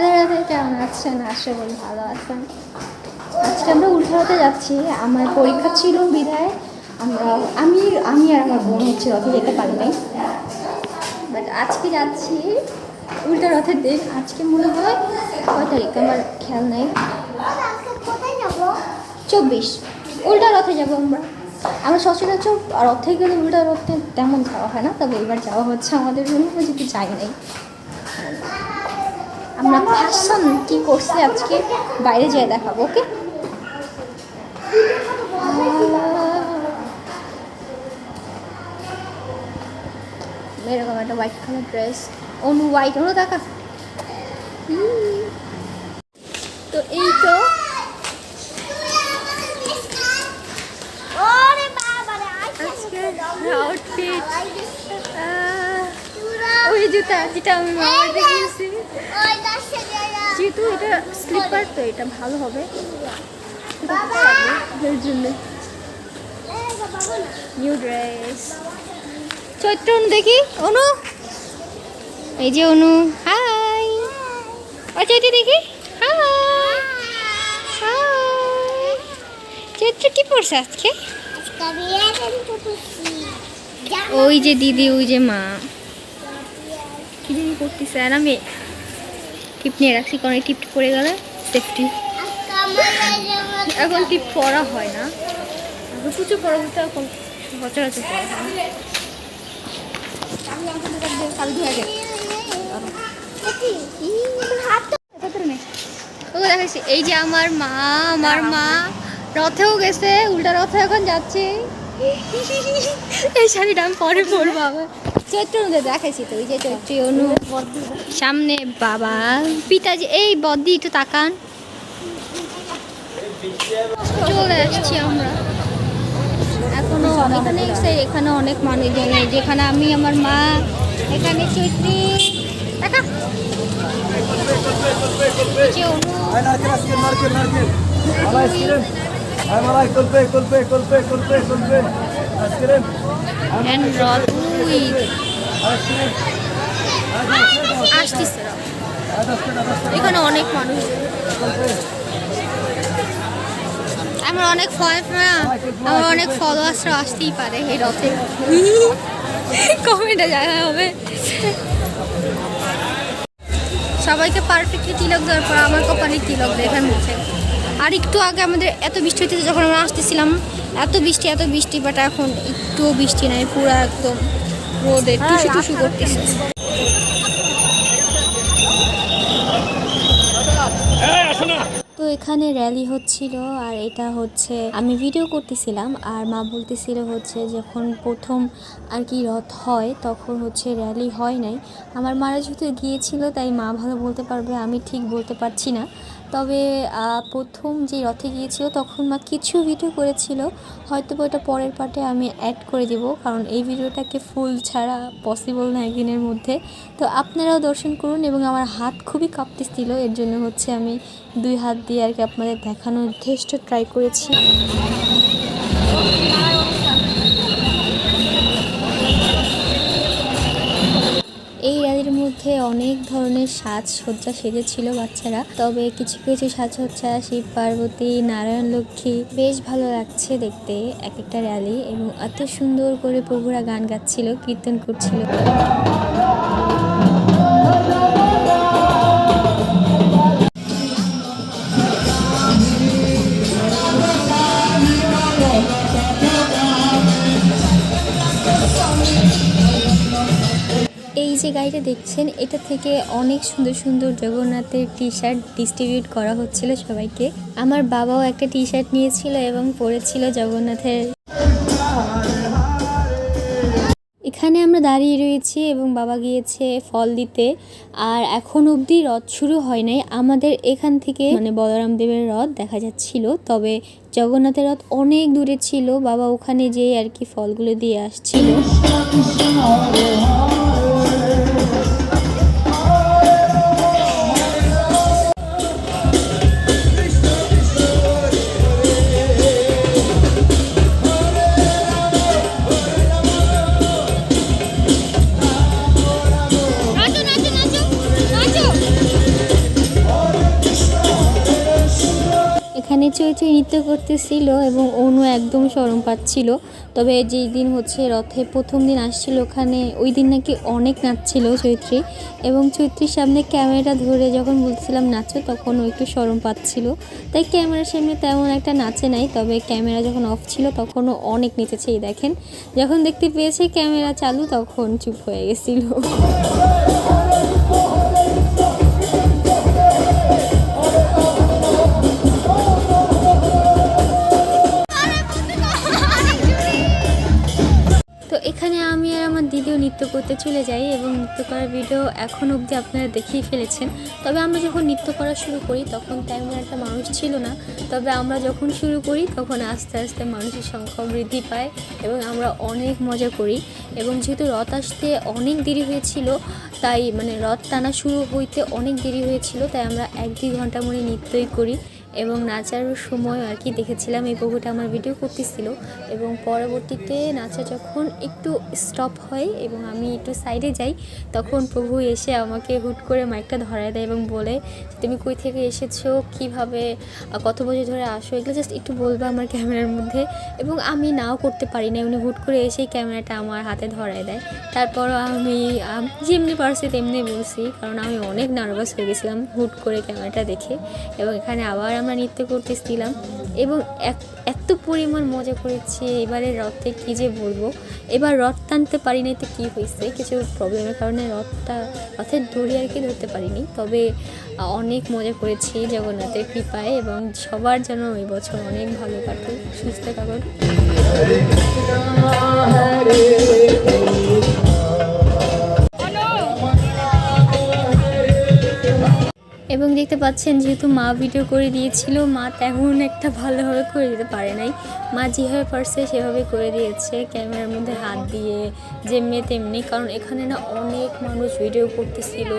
রাধে রাধে, কেমন আছেন? আশা করি ভালো আছেন। আজকে আমরা উল্টারথে যাচ্ছি। আমার পরীক্ষা ছিল বিধায় আমি আর আমার বোন হচ্ছে রথে যেতে পারি নাই, বাট আজকে যাচ্ছি। উল্টারথের দিন আজকে মনে হয় কয় তারিখ আমার খেয়াল নেই, 24। উল্টা রথে যাবো আমরা। আমরা সচরাচর রথে গেলে উল্টা রথে তেমন যাওয়া হয় না, তবে এবার যাওয়া হচ্ছে আমাদের জন্য, যেতে চাই নাই। আমরা ফ্যাশন কি করছি আজকে বাইরে যেয়ে দেখাবো, ওকে? এরকম একটা হোয়াইট কালার ড্রেস, অনু হোয়াইট, অনু দেখা। তো এই তো আউটফিট, ওই জুতা যেটা আমি মামার দেখিয়েছি, যেহেতু এটা স্লিপার তো এটা ভালো হবে এর জন্য। New dress. চৈত্র অনু দেখি, অনু এই যে অনু, হাই। ও চৈত্র দেখি, হাই হাই। চৈত্র কি পড়ছে আজকে? ওই যে দিদি, ওই যে মা কি দিদি করতেছে, আর আমি টিপ নিয়ে রাখছি, কারণ এই টিপ পড়ে গেলে সেফটি। এখন টিপ পরা হয় না, প্রচুর পড়া হতো, এখন সচরাচর পড়া হয় না। দেখাচ্ছি এই যে আমার মা রথেও গেছে, উল্টা রথে এখন যাচ্ছে। এই শাড়িটা আমি পরে পরবো আবার। চৈত্র অনুদের দেখাইছি তো, ওই যে চৈত্রী অনু সামনে, বাবা পিতাজি, এই বদ্দি একটু তাকান। চলে আসছি আমরা এখনো এখানে অনেক মানুষজন, যেখানে আমি, আমার মা, এখানে চৈত্রী দেখা আসতেছে। এখানে অনেক মানুষ, আমার অনেক ফলোয়ার্সরা আসতেই পারে এই রথে। কমেন্টে জানা হবে। সবাইকে পারফেক্টলি তিলক দেওয়ার পর আমার কপালে তিলক দেখা মিলছে। আর একটু আগে আমাদের এত বৃষ্টি হইতেছে, যখন আমরা আসতেছিলাম এত বৃষ্টি, বাট এখন একটুও বৃষ্টি নাই, পুরো একদম রোদে টুসু করতেছে। তো এখানে র্যালি হচ্ছিল, আর এটা হচ্ছে আমি ভিডিও করতেছিলাম, আর মা বলতেছিল হচ্ছে যখন প্রথম আর কি রথ হয় তখন হচ্ছে র্যালি হয় নাই। আমার মারা যেহেতু গিয়েছিল তাই মা ভালো বলতে পারবে, আমি ঠিক বলতে পারছি না। তবে প্রথম যে রথে গিয়েছিল তখন মা কিছু ভিডিও করেছিল, হয়তো ওটা পরের পার্টে আমি অ্যাড করে দেব, কারণ এই ভিডিওটাকে ফুল ছাড়া পসিবল না একদিনের মধ্যে। তো আপনারাও দর্শন করুন, এবং আমার হাত খুবই কাঁপতেছিল, এর জন্য হচ্ছে আমি 2 হাত দিয়ে আর কি আপনাদের দেখানোর যথেষ্ট ট্রাই করেছি। এই র্যালির মধ্যে অনেক ধরনের সাজসজ্জা সেজেছিল বাচ্চারা, তবে কিছু কিছু সাজসজ্জা শিব পার্বতী, নারায়ণ লক্ষ্মী, বেশ ভালো লাগছে দেখতে এক একটা র্যালি, এবং এত সুন্দর করে প্রভুরা গান গাচ্ছিল, কীর্তন করছিল। এই যে গাড়িটা দেখছেন, এটা থেকে অনেক সুন্দর সুন্দর জগন্নাথের টি শার্ট ডিস্ট্রিবিউট করা হচ্ছিল সবাইকে। আমার বাবাও একটা টি শার্ট নিয়েছিল এবং পরেছিল জগন্নাথের। এখানে আমরা দাঁড়িয়ে রয়েছি এবং বাবা গিয়েছে ফল দিতে, আর এখন অবধি রথ শুরু হয় নাই। আমাদের এখান থেকে মানে বলরাম দেবের রথ দেখা যাচ্ছিল, তবে জগন্নাথের রথ অনেক দূরে ছিল। বাবা ওখানে যেয়ে আর কি ফলগুলো দিয়ে আসছিল। এখানে চৈত্রী নৃত্য করতেছিল এবং অনু একদম শরম পাচ্ছিল। তবে যেই দিন হচ্ছে রথে প্রথম দিন আসছিল ওখানে ওই দিন নাকি অনেক নাচছিল চৈত্রী, এবং চৈত্রীর সামনে ক্যামেরা ধরে যখন বলছিলাম নাচো তখন ও একটু শরম পাচ্ছিল, তাই ক্যামেরার সামনে তেমন একটা নাচে নাই। তবে ক্যামেরা যখন অফ ছিল তখনও অনেক নেচেছে। এই দেখেন, যখন দেখতে পেয়েছে ক্যামেরা চালু তখন চুপ হয়ে গেছিল। তো এখানে আমি আর আমার দিদিও নৃত্য করতে চলে যাই এবং নৃত্য করার ভিডিও এখন অবধি আপনারা দেখেই ফেলেছেন। তবে আমরা যখন নৃত্য করা শুরু করি তখন তেমন একটা মানুষ ছিল না, তবে আমরা যখন শুরু করি তখন আস্তে আস্তে মানুষের সংখ্যা বৃদ্ধি পায় এবং আমরা অনেক মজা করি। এবং যেহেতু রথ আসতে অনেক দেরি হয়েছিল, তাই মানে রথ টানা শুরু হইতে অনেক দেরি হয়েছিল, তাই আমরা 1-2 ঘন্টা মনে নৃত্যই করি এবং নাচার সময় আর কি দেখেছিলাম এই প্রভুটা আমার ভিডিও করতেছিল। এবং পরবর্তীতে নাচা যখন একটু স্টপ হয় এবং আমি একটু সাইডে যাই, তখন প্রভু এসে আমাকে হুট করে মাইকটা ধরায় দেয় এবং বলে তুমি কই থেকে এসেছো, কিভাবে, কত বছর ধরে আসো, এগুলো জাস্ট একটু বলবে আমার ক্যামেরার মধ্যে। এবং আমি নাও করতে পারি না, উনি হুট করে এসেই ক্যামেরাটা আমার হাতে ধরায় দেয়। তারপর আমি যেমনি পারছি তেমনি বলছি, কারণ আমি অনেক নার্ভাস হয়ে গেছিলাম হুট করে ক্যামেরাটা দেখে। এবং এখানে আবার আমরা নৃত্য করতেছিলাম এবং এত পরিমাণ মজা করেছি এবারে রথে, কী যে বলবো। এবার রথ টানতে পারি নাই তো কী হয়েছে, কিছু প্রবলেমের কারণে রথের দড়ি আর কি ধরতে পারিনি। তবে অনেক মজা করেছি জগন্নাথের কৃপায়, এবং সবার যেন এই বছর অনেক ভালো কাটুক, সুস্থ কাটুক। এবং দেখতে পাচ্ছেন যেহেতু মা ভিডিও করে দিয়েছিল, মা তেমন একটা ভালোভাবে করে দিতে পারে নাই। মা যেভাবে পারছে সেভাবে করে দিয়েছে, ক্যামেরার মধ্যে হাত দিয়ে যেমনি তেমনি। কারণ এখানে না অনেক মানুষ ভিডিও করতেছিল,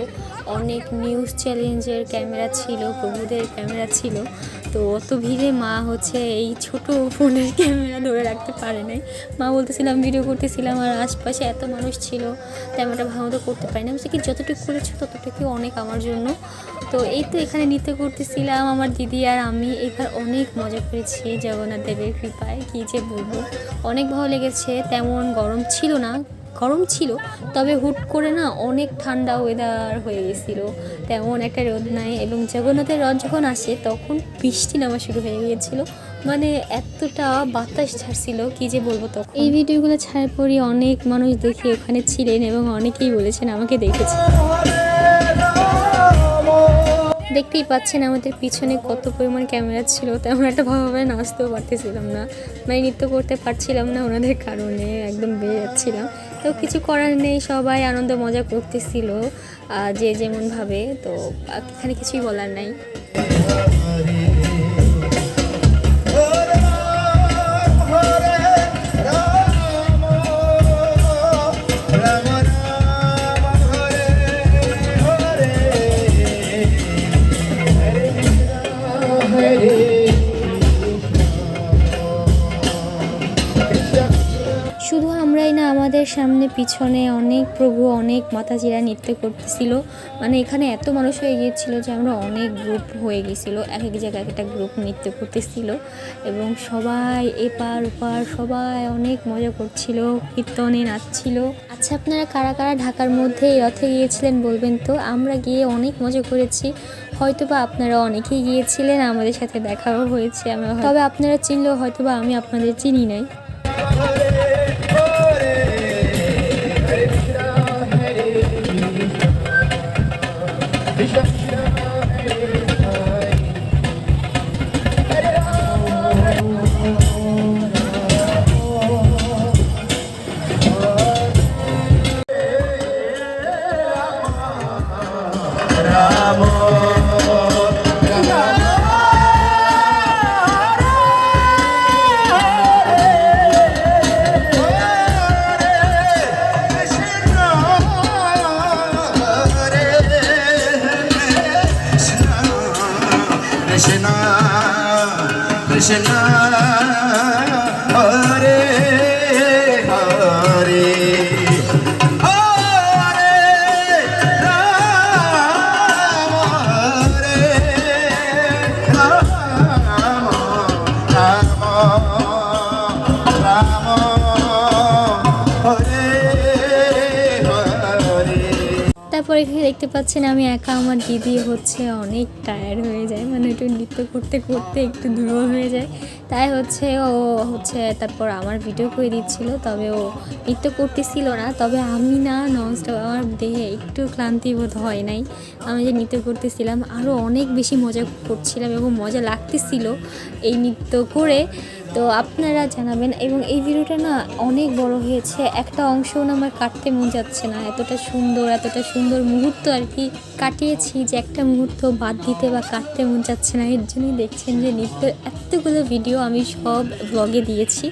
অনেক নিউজ চ্যালেঞ্জের ক্যামেরা ছিল, প্রভুদের ক্যামেরা ছিল। তো অত ভিড়ে মা হচ্ছে এই ছোট ফোনের ক্যামেরা ধরে রাখতে পারে নাই। মা বলতেছিলাম ভিডিও করতেছিলাম আর আশপাশে এত মানুষ ছিল, তেমনটা ভালো মতো করতে পারি না। বলছে কি যতটুকু করেছো ততটুকু অনেক আমার জন্য। তো এই তো এখানে নৃত্য করতেছিলাম আমার দিদি আর আমি। এবার অনেক মজা করেছি জগন্নাথ দেবের কৃপায়, কী যে বলবো, অনেক ভালো লেগেছে। তেমন গরম ছিল না, গরম ছিল তবে হুট করে না অনেক ঠান্ডা ওয়েদার হয়ে গেছিলো, তেমন একটা রোদ নাই। এবং জগন্নাথের রথ যখন আসে তখন বৃষ্টি নামা শুরু হয়ে গিয়েছিলো, মানে এতটা বাতাস ছাড়ছিল কী যে বলবো। তখন এই ভিডিওগুলো ছাড়ার পরই অনেক মানুষ দেখে ওখানে ছিলেন এবং অনেকেই বলেছেন আমাকে দেখেছে। দেখতেই পাচ্ছেন আমাদের পিছনে কত পরিমাণ ক্যামেরা ছিল, তেমন একটা ভালোভাবে নাচতেও পারতেছিলাম না, মানে নৃত্য করতে পারছিলাম না ওনাদের কারণে, একদম বেড়ে যাচ্ছিলাম। তো কিছু করার নেই, সবাই আনন্দ মজা করতেছিল যে যেমনভাবে। তো এখানে কিছুই বলার নাই। শুধু আমরাই না, আমাদের সামনে পিছনে অনেক প্রভু, অনেক মাতাজিরা নৃত্য করতেছিল। মানে এখানে এত মানুষ হয়ে গিয়েছিল যে আমরা অনেক গ্রুপ হয়ে গেছিল, এক এক জায়গায় একটা গ্রুপ নৃত্য করতেছিল এবং সবাই এপার ওপার সবাই অনেক মজা করছিল, কীর্তনে নাচছিল। আচ্ছা, আপনারা কারা কারা ঢাকার মধ্যে এই রথে গিয়েছিলেন বলবেন তো? আমরা গিয়ে অনেক মজা করেছি, হয়তোবা আপনারা অনেকেই গিয়েছিলেন, আমাদের সাথে দেখাও হয়েছে, তবে আপনারা চিনলেও হয়তোবা আমি আপনাদের চিনি নাই। Krishna Hare Hare Hare Rama Hare Rama এখানে দেখতে পাচ্ছেন আমি একা, আমার দিদি হচ্ছে অনেক টায়ার্ড হয়ে যায়, মানে একটু নৃত্য করতে করতে একটু দুর্বল হয়ে যায়। তাই হচ্ছে ও হচ্ছে তারপর আমার ভিডিও করে দিচ্ছিল, তবে ও নৃত্য করতেছিল না। তবে আমি না ননস্টপ, আমার দেহে একটু ক্লান্তি বোধ হয় নাই। আমি যে নৃত্য করতেছিলাম আরও অনেক বেশি মজা করছিলাম এবং মজা লাগতেছিল এই নৃত্য করে। তো আপনারা জানাবেন। এবং এই ভিডিওটা না অনেক বড় হয়েছে, একটা অংশও না আমার কাটতে মন যাচ্ছে না, এতটা সুন্দর মুহূর্ত আর কি কাটিয়েছি যে একটা মুহূর্ত বাদ দিতে বা কাটতে মন যাচ্ছে না। এর জন্যই দেখছেন যে নৃত্যের এতগুলো ভিডিও আমি সব ব্লগে দিয়েছি,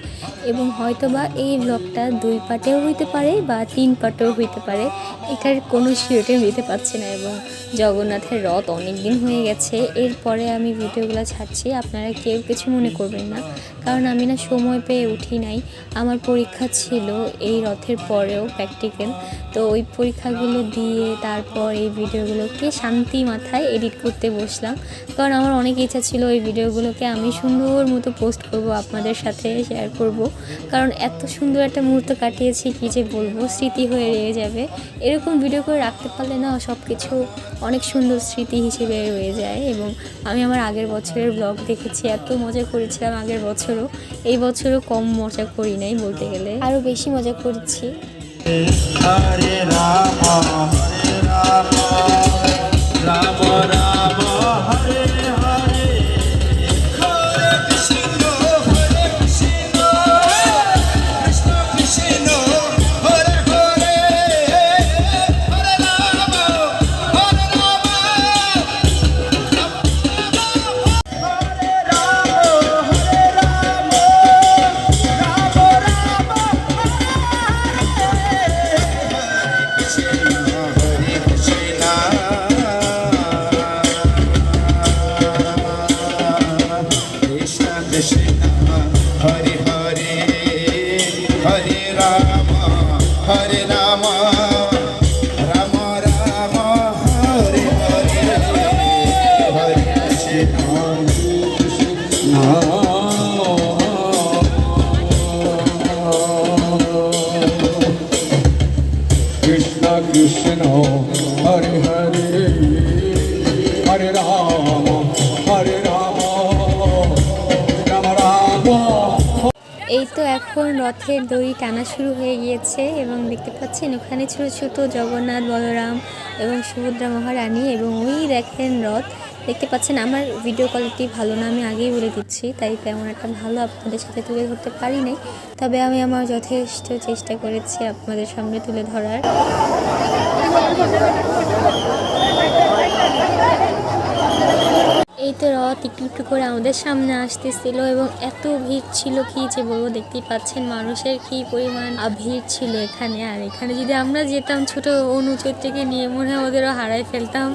এবং হয়তো বা এই ব্লগটা 2 পার্টেও হইতে পারে বা 3 পার্টেও হইতে পারে, এটার কোনো শিওরটি দিতে পারছি না। এবং জগন্নাথের রথ অনেক দিন হয়ে গেছে, এরপরে আমি ভিডিওগুলো ছাড়ছি, আপনারা কেউ কিছু মনে করবেন না, কারণ আমি না সময় পেয়ে উঠি নাই। আমার পরীক্ষা ছিল এই রথের পরেও প্র্যাকটিক্যাল, তো ওই পরীক্ষাগুলো দিয়ে তারপর এই ভিডিওগুলোকে শান্তি মাথায় এডিট করতে বসলাম, কারণ আমার অনেক ইচ্ছা ছিল এই ভিডিওগুলোকে আমি সুন্দর মতো পোস্ট করব, আপনাদের সাথে শেয়ার করব, কারণ এত সুন্দর একটা মুহূর্ত কাটিয়েছি কি যে বলবো, স্মৃতি হয়ে রয়ে যাবে। এরকম ভিডিও করে রাখতে পারলে না সব কিছু অনেক সুন্দর স্মৃতি হিসেবে রয়ে যায়। এবং আমি আমার আগের বছরের ব্লগ দেখেছি, এত মজা করেছিলাম আগের বছরও, এই বছরও কম মজা করি নাই, বলতে গেলে আরও বেশি মজা করেছি। হরে রাম হরে রাম রাম রাম হরে হরে হরে কৃষ্ণ কৃষ্ণ কৃষ্ণ হরে হরে হরে রাম হরে রাম হরে রাম হরে Ram Ram Ram Krishna Hare Hare Hare Rama Hare Rama Rama Rama Hare Hare Hare Krishna Krishna Krishna Hare Hare Hare Rama Hare Rama Rama Rama এই তো এখন রথের দড়ি টানা শুরু হয়ে গিয়েছে, এবং দেখতে পাচ্ছেন ওখানে ছোট ছোট জগন্নাথ, বলরাম এবং সুভদ্রা মহারানী, এবং ওই দেখেন রথ দেখতে পাচ্ছেন। আমার ভিডিও কোয়ালিটি ভালো না, আমি আগেই বলে দিচ্ছি, তাই তেমন একটা ভালো আপনাদের সাথে তুলে ধরতে পারি নাই, তবে আমি আমার যথেষ্ট চেষ্টা করেছি আপনাদের সামনে তুলে ধরার। এই তো রথ একটু একটু করে আমাদের সামনে আসতেছিল, এবং এত ভিড় ছিল কি যে বলবো, দেখতেই পাচ্ছেন মানুষের কি পরিমাণ ভিড় ছিল এখানে। আর এখানে যদি আমরা যেতাম ছোট অনুচর থেকে নিয়ে, মনে হয় ওদেরও হারাই ফেলতাম।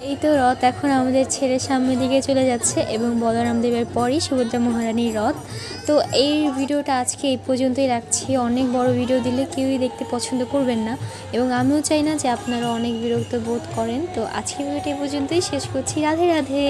এই তো রথ এখন আমাদের ছেড়ে সামনের দিকে চলে যাচ্ছে, এবং বলরাম দেবের পরই সুভদ্রা মহারানীর রথ। তো এই ভিডিওটা আজকে এই পর্যন্তই রাখছি, অনেক বড় ভিডিও দিলে কেউই দেখতে পছন্দ করবেন না, এবং আমিও চাই না যে আপনারা অনেক বিরক্ত বোধ করেন। তো আজকের ভিডিওটা এই পর্যন্তই শেষ করছি। রাধে রাধে।